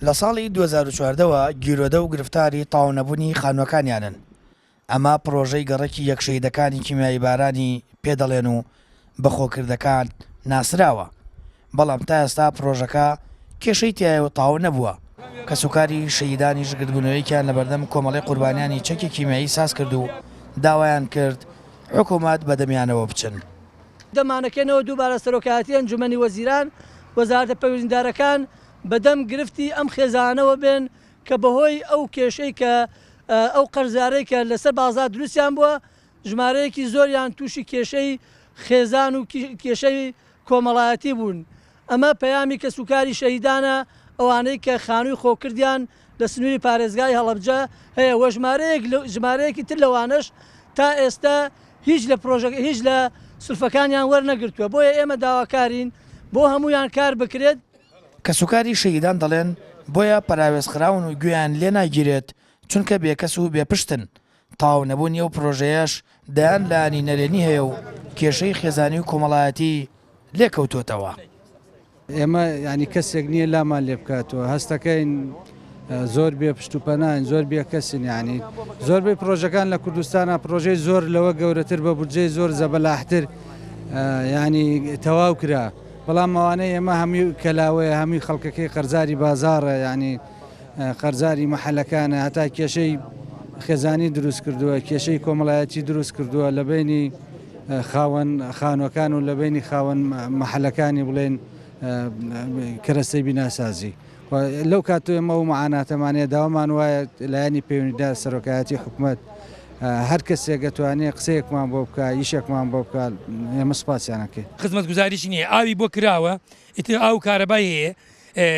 لە ساڵی 2014ەوە گیرۆدە و گرفتاری تاوانەبوونی خانووەکانیانن. ئەمە پرۆژەی گەڕێکی یەکشەیدەکانی کیمیایی بارانی پێدەڵێن و بەخۆکردەکان ناسراوە، بەڵام تا ئێستا پرۆژەکە کێشەی تایە و تاو نەبووە. کەسوکاری شەیدانی ژگرتبوونەوەیکیان لە بەردەم کۆمەڵی قوربانیانی چەکی کیمیایی ساز کرد و داوایان کرد حکوومەت بەدەمیانەوە بچن. دەمانەکەنەوە دووبارە سەرۆکایەتی ئەنجومەنی وەزیران وەزارەتە پەیوەندیدارەکان بەدەم گرفتی ئەم خێزانەوە بێن کە بەهۆی ئەو کێشەی کە ئەو قەرزارەی کە لەسەر بازار دروستیان بووە، ژمارەیەکی زۆریان تووشی کێشەی خێزان و کێشەی کۆمەڵایەتی بوون. ئەمە پەیامی کەسوکاری شەهیدانە ئەوانەی کە خانووی خۆکردیان لە سنووری پارێزگای هەڵەبجە هەیە وە ژمارەیەکی تر لەوانش تا ئێستا هیچ لە سولفەکانیان وەرنەگرتووە. بۆیە ئێمە داواکارین بۆ هەمویان کار بکرێت. کەسوکاری شەهیدان دەڵێن بۆیە پەراوێزخراون و گوێیان لێ ناگیرێت چونکە بێکەس و بێپشتن. تاو نەبوونی ئەو پرۆژەیەش دەیان لانی نەرێنی هەیە و کێشەی خێزانی و کۆمەڵایەتی لێکەوتوتەوە. ئێمە ینی کەسێک نییە لامان لێ بکاتەوە، هەستەکەین زۆر بێ پشت و پەناین، زۆر بێ کەسین، ینی زۆربەی پرۆژەکان لە کوردستانە پرۆژەی زۆر لەوە گەورەتر بە بودجەی زۆر زەبەلاحتر ینی تەواو کرا، بەڵام ئەوانەی ئێمە هەمووی کەلاوەیە، هەمووی خەڵکەکەی قەرزاری بازاڕە، ینی قەرزاری مەحەلەکانە، هەتا کێشەی خێزانی دروست کردووە، کێشەی کۆمەڵایەتی دروست کردووە لە بینی خاوەن خانووەکان و لە بینی خاوەن مەحەلەکانی بڵێن کەرەستەی بیناسازی. لەو کاتۆ ئێمە و مەعاناتەمانەیە داوامان وایە لایەنی پەیوەندیدار سەرۆکایەتی حکوومەت هەر کەسێک دەتوانێت قسەیەکمان بۆ بکە، ئیشێکمان بۆ بکات، ئێمە سوپاسیانەکەی. خزمەت گوزاریشی نییە، ئاوی بۆ کراوە، ئیتر ئاو کارەبای هەیە،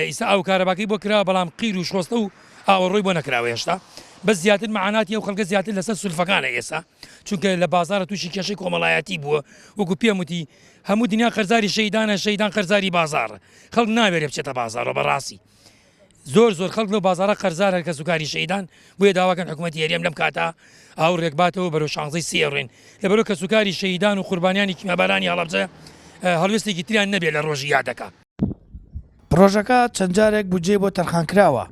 ئیستا ئاو کارەباکەی بۆ کراوە، بەڵام قیر و شۆستە و ئاوەڕۆی بۆ نەکراوە هێشتا. بەس زیاتر مەعاناتی ئەو خەڵکە زیاتر لەسەر سولفەکانە ئێستا، چونکە لە بازارە تووشی کێشەی کۆمەڵایەتی بووە، وەکو پێم وتی هەموو دنیا قەرزاری شەیدانە، شەیدان قەرزاری بازارە، خەڵک نابێت بچێتە بازارەوە بەڕاستی. زۆر خەڵک لەو بازارە قەرزارە کەسوکاری شەیدان، بۆیە داواکەن حکوومەتی هەرێم لەم کاتە ئاو ڕێکباتەوە بەرەو 16 سێڕێن لەبەرەوە کەسوکاری شەیدان و قوربانیانی کیمیابارانی هەڵەبجە هەڵوێستێکی تریان نەبێت لە ڕۆژی یادەکە. پرۆژەکە چەند جارێک بودجێ بۆ تەرخانکراوە،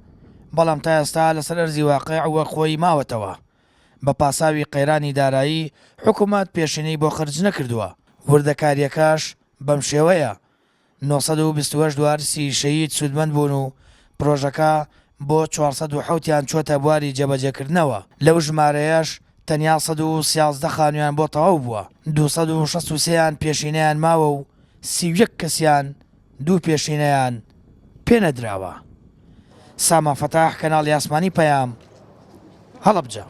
بەڵام تا ئێستا لەسەر ئەرزی واقع وە خۆی ماوەتەوە. بە پاساوی قەیرانی دارایی حکوومەت پێشینەی بۆ خرج نەکردووە. وردەکاریەکەش بەم شێوەیە 928 دوارسی شەهید سوودمەند بوون و پرۆژەکە بۆ 407یان چۆتە بواری جێبەجێکردنەوە. لەو ژمارەیەش تەنیا 113 خانوویان بۆ تەواو بووە، 263یان پێشینەیان ماوە و 31 کەسیان دوو پێشینەیان پێنەدراوە. سامان فەتاح، کەناڵی ئاسمانی پەیام، هەڵەبجە.